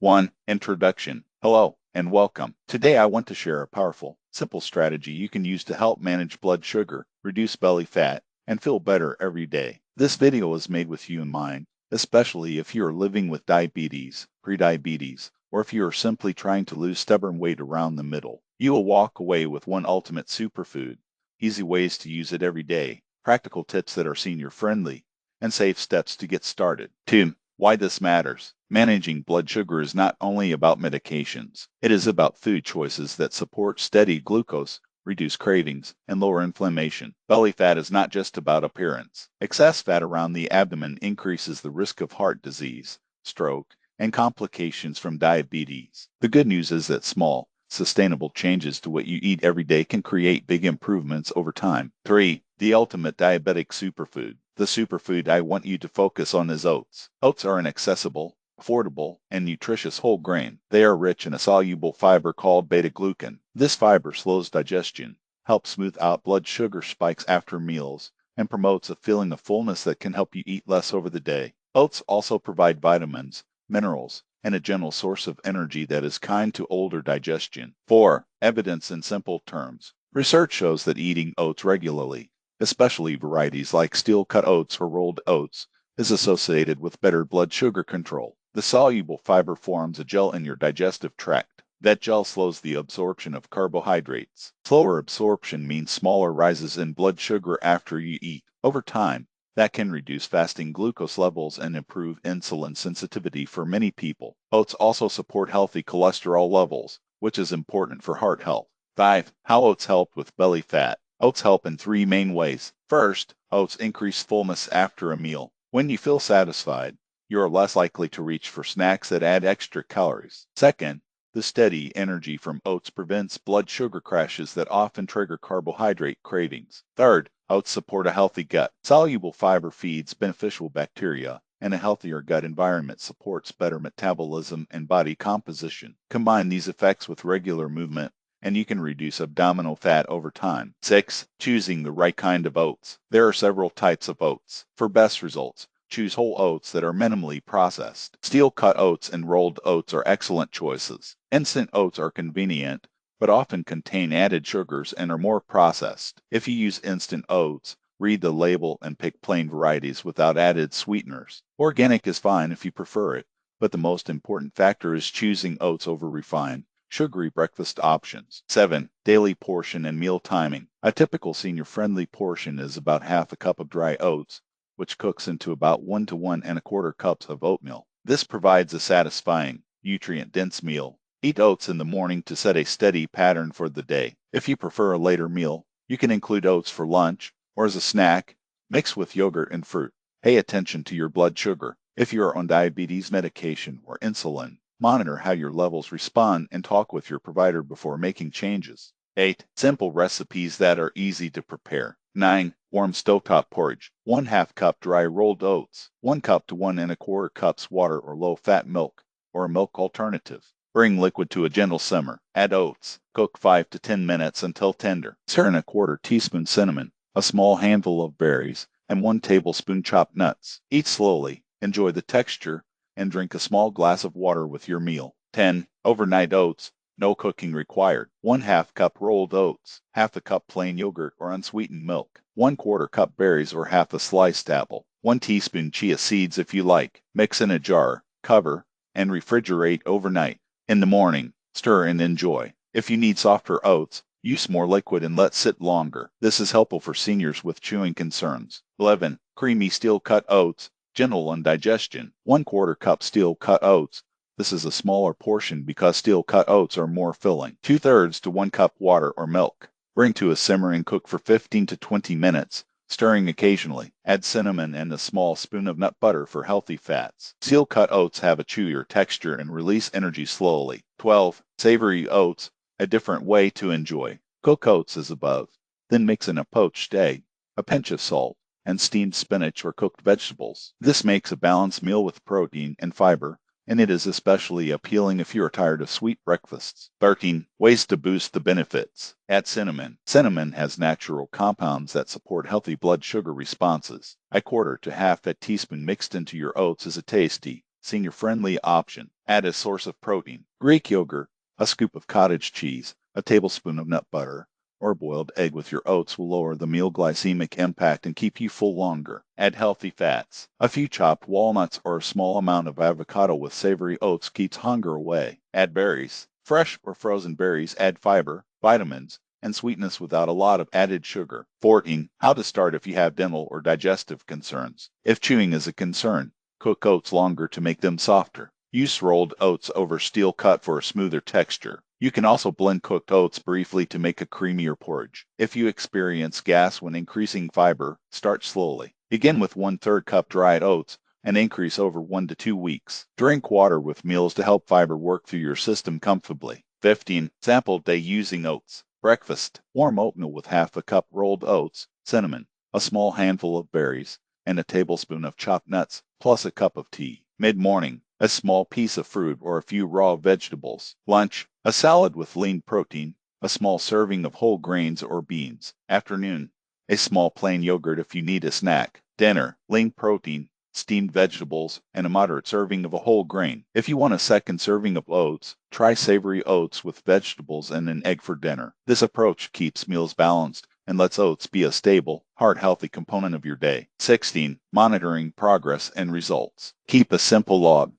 1. Introduction. Hello and welcome. Today I want to share a powerful, simple strategy you can use to help manage blood sugar, reduce belly fat, and feel better every day. This video is made with you in mind, especially if you are living with diabetes, prediabetes, or if you are simply trying to lose stubborn weight around the middle. You will walk away with one ultimate superfood, easy ways to use it every day, practical tips that are senior friendly, and safe steps to get started. 2. Why this matters. Managing blood sugar is not only about medications. It is about food choices that support steady glucose, reduce cravings, and lower inflammation. Belly fat is not just about appearance. Excess fat around the abdomen increases the risk of heart disease, stroke, and complications from diabetes. The good news is that small, sustainable changes to what you eat every day can create big improvements over time. 3. The ultimate diabetic superfood. The superfood I want you to focus on is oats. Oats are an accessible, affordable, and nutritious whole grain. They are rich in a soluble fiber called beta-glucan. This fiber slows digestion, helps smooth out blood sugar spikes after meals, and promotes a feeling of fullness that can help you eat less over the day. Oats also provide vitamins, minerals, and a gentle source of energy that is kind to older digestion. 4. Evidence in simple terms. Research shows that eating oats regularly, especially varieties like steel-cut oats or rolled oats, is associated with better blood sugar control. The soluble fiber forms a gel in your digestive tract. That gel slows the absorption of carbohydrates. Slower absorption means smaller rises in blood sugar after you eat. Over time, that can reduce fasting glucose levels and improve insulin sensitivity for many people. Oats also support healthy cholesterol levels, which is important for heart health. 5. How oats help with belly fat. Oats help in three main ways. First, oats increase fullness after a meal. When you feel satisfied, you are less likely to reach for snacks that add extra calories. Second, the steady energy from oats prevents blood sugar crashes that often trigger carbohydrate cravings. Third, oats support a healthy gut. Soluble fiber feeds beneficial bacteria, and a healthier gut environment supports better metabolism and body composition. Combine these effects with regular movement, and you can reduce abdominal fat over time. 6. Choosing the right kind of oats. There are several types of oats. For best results, choose whole oats that are minimally processed. Steel-cut oats and rolled oats are excellent choices. Instant oats are convenient, but often contain added sugars and are more processed. If you use instant oats, read the label and pick plain varieties without added sweeteners. Organic is fine if you prefer it, but the most important factor is choosing oats over refined, sugary breakfast options. 7. Daily portion and meal timing. A typical senior-friendly portion is about half a cup of dry oats, which cooks into about 1 to 1 1/4 cups of oatmeal. This provides a satisfying, nutrient-dense meal. Eat oats in the morning to set a steady pattern for the day. If you prefer a later meal, you can include oats for lunch or as a snack, mixed with yogurt and fruit. Pay attention to your blood sugar. If you are on diabetes medication or insulin, monitor how your levels respond and talk with your provider before making changes. 8. Simple recipes that are easy to prepare. 9. Warm stovetop porridge. 1/2 cup dry rolled oats. 1 cup to 1 1/4 cups water or low-fat milk, or a milk alternative. Bring liquid to a gentle simmer. Add oats. Cook 5 to 10 minutes until tender. Stir in a 1/4 teaspoon cinnamon, a small handful of berries, and 1 tablespoon chopped nuts. Eat slowly, enjoy the texture, and drink a small glass of water with your meal. 10. Overnight oats. No cooking required. 1/2 cup rolled oats, 1/2 cup plain yogurt or unsweetened milk, 1/4 cup berries or half a sliced apple, 1 teaspoon chia seeds if you like. Mix in a jar, cover, and refrigerate overnight. In the morning, stir and enjoy. If you need softer oats, use more liquid and let sit longer. This is helpful for seniors with chewing concerns. 11. Creamy steel-cut oats, gentle on digestion. 1/4 cup steel-cut oats. This is a smaller portion because steel-cut oats are more filling. 2/3 to 1 cup water or milk. Bring to a simmer and cook for 15 to 20 minutes, stirring occasionally. Add cinnamon and a small spoon of nut butter for healthy fats. Steel-cut oats have a chewier texture and release energy slowly. 12. Savory oats, a different way to enjoy. Cook oats as above, then mix in a poached egg, a pinch of salt, and steamed spinach or cooked vegetables. This makes a balanced meal with protein and fiber, and it is especially appealing if you are tired of sweet breakfasts. 13. Ways to boost the benefits. Add cinnamon. Cinnamon has natural compounds that support healthy blood sugar responses. A 1/4 to 1/2 a teaspoon mixed into your oats is a tasty, senior-friendly option. Add a source of protein. Greek yogurt, a scoop of cottage cheese, a tablespoon of nut butter, or a boiled egg with your oats will lower the meal glycemic impact and keep you full longer. Add healthy fats. A few chopped walnuts or a small amount of avocado with savory oats keeps hunger away. Add berries. Fresh or frozen berries add fiber, vitamins, and sweetness without a lot of added sugar. 14. How to start if you have dental or digestive concerns. If chewing is a concern, cook oats longer to make them softer. Use rolled oats over steel cut for a smoother texture. You can also blend cooked oats briefly to make a creamier porridge. If you experience gas when increasing fiber, start slowly. Begin with 1/3 cup dried oats and increase over 1 to 2 weeks. Drink water with meals to help fiber work through your system comfortably. 15. Sample day using oats. Breakfast. Warm oatmeal with half a cup rolled oats, cinnamon, a small handful of berries, and a tablespoon of chopped nuts, plus a cup of tea. Mid-morning. A small piece of fruit or a few raw vegetables. Lunch. A salad with lean protein, a small serving of whole grains or beans. Afternoon. A small plain yogurt if you need a snack. Dinner. Lean protein, steamed vegetables, and a moderate serving of a whole grain. If you want a second serving of oats, try savory oats with vegetables and an egg for dinner. This approach keeps meals balanced and lets oats be a stable, heart-healthy component of your day. 16. Monitoring progress and results. Keep a simple log.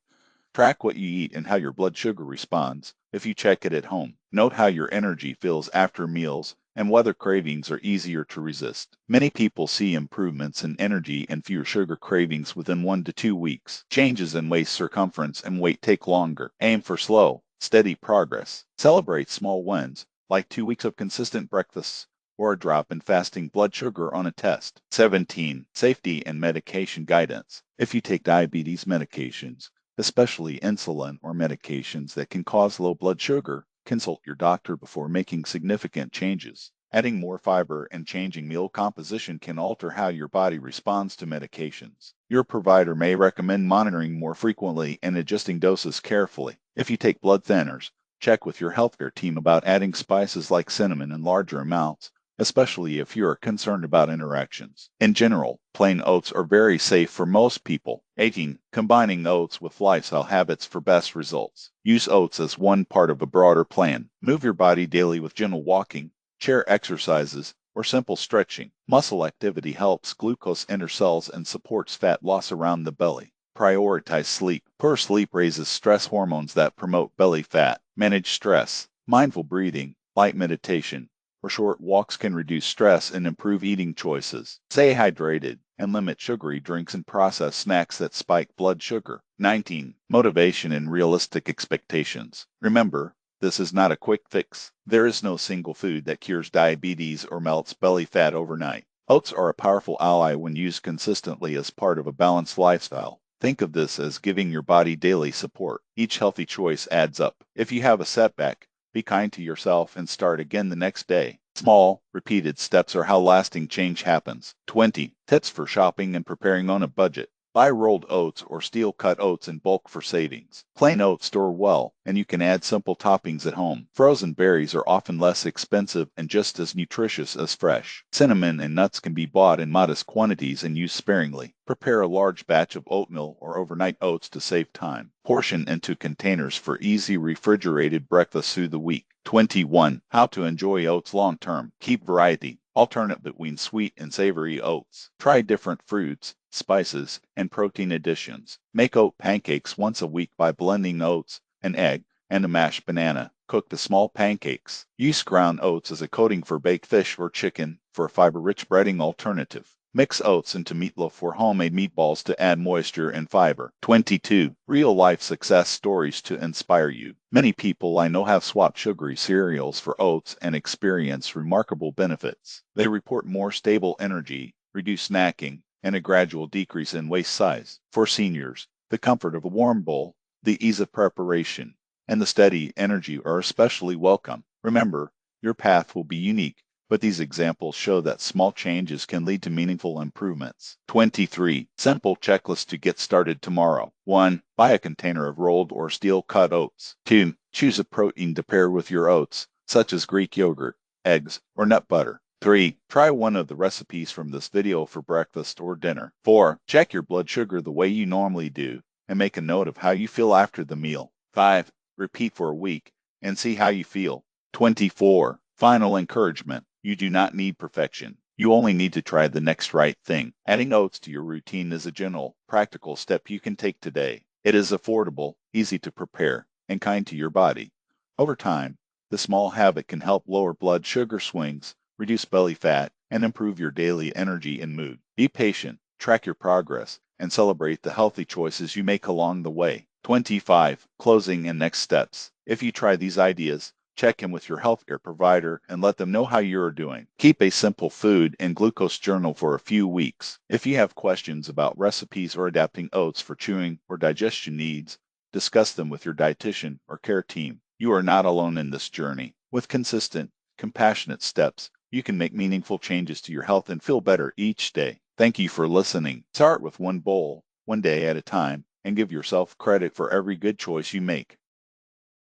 Track what you eat and how your blood sugar responds if you check it at home. Note how your energy feels after meals and whether cravings are easier to resist. Many people see improvements in energy and fewer sugar cravings within 1 to 2 weeks. Changes in waist circumference and weight take longer. Aim for slow, steady progress. Celebrate small wins, like 2 weeks of consistent breakfasts or a drop in fasting blood sugar on a test. 17. Safety and medication guidance. If you take diabetes medications, especially insulin or medications that can cause low blood sugar, consult your doctor before making significant changes. Adding more fiber and changing meal composition can alter how your body responds to medications. Your provider may recommend monitoring more frequently and adjusting doses carefully. If you take blood thinners, check with your healthcare team about adding spices like cinnamon in larger amounts, especially if you are concerned about interactions. In general, plain oats are very safe for most people. 18. Combining oats with lifestyle habits for best results. Use oats as one part of a broader plan. Move your body daily with gentle walking, chair exercises, or simple stretching. Muscle activity helps glucose enter cells and supports fat loss around the belly. Prioritize sleep. Poor sleep raises stress hormones that promote belly fat. Manage stress. Mindful breathing, light meditation, or short walks can reduce stress and improve eating choices. Stay hydrated and limit sugary drinks and processed snacks that spike blood sugar. 19. Motivation and realistic expectations. Remember, this is not a quick fix. There is no single food that cures diabetes or melts belly fat overnight. Oats are a powerful ally when used consistently as part of a balanced lifestyle. Think of this as giving your body daily support. Each healthy choice adds up. If you have a setback, be kind to yourself and start again the next day. Small, repeated steps are how lasting change happens. 20. Tips for shopping and preparing on a budget. Buy rolled oats or steel-cut oats in bulk for savings. Plain oats store well, and you can add simple toppings at home. Frozen berries are often less expensive and just as nutritious as fresh. Cinnamon and nuts can be bought in modest quantities and used sparingly. Prepare a large batch of oatmeal or overnight oats to save time. Portion into containers for easy refrigerated breakfast through the week. 21. How to enjoy oats long term. Keep variety. Alternate between sweet and savory oats. Try different fruits, spices, and protein additions. Make oat pancakes once a week by blending oats, an egg, and a mashed banana. Cook the small pancakes. Use ground oats as a coating for baked fish or chicken for a fiber-rich breading alternative. Mix oats into meatloaf or homemade meatballs to add moisture and fiber. 22. Real-life success stories to inspire you. Many people I know have swapped sugary cereals for oats and experience remarkable benefits. They report more stable energy, reduced snacking, and a gradual decrease in waist size. For seniors, the comfort of a warm bowl, the ease of preparation, and the steady energy are especially welcome. Remember, your path will be unique, but these examples show that small changes can lead to meaningful improvements. 23. Simple checklist to get started tomorrow. 1. Buy a container of rolled or steel-cut oats. 2. Choose a protein to pair with your oats, such as Greek yogurt, eggs, or nut butter. 3. Try one of the recipes from this video for breakfast or dinner. 4. Check your blood sugar the way you normally do, and make a note of how you feel after the meal. 5. Repeat for a week and see how you feel. 24. Final encouragement. You do not need perfection. You only need to try the next right thing. Adding oats to your routine is a gentle, practical step you can take today. It is affordable, easy to prepare, and kind to your body. Over time, the small habit can help lower blood sugar swings, reduce belly fat, and improve your daily energy and mood. Be patient, track your progress, and celebrate the healthy choices you make along the way. 25. Closing and next steps. If you try these ideas, check in with your healthcare provider and let them know how you are doing. Keep a simple food and glucose journal for a few weeks. If you have questions about recipes or adapting oats for chewing or digestion needs, discuss them with your dietitian or care team. You are not alone in this journey. With consistent, compassionate steps, you can make meaningful changes to your health and feel better each day. Thank you for listening. Start with one bowl, one day at a time, and give yourself credit for every good choice you make.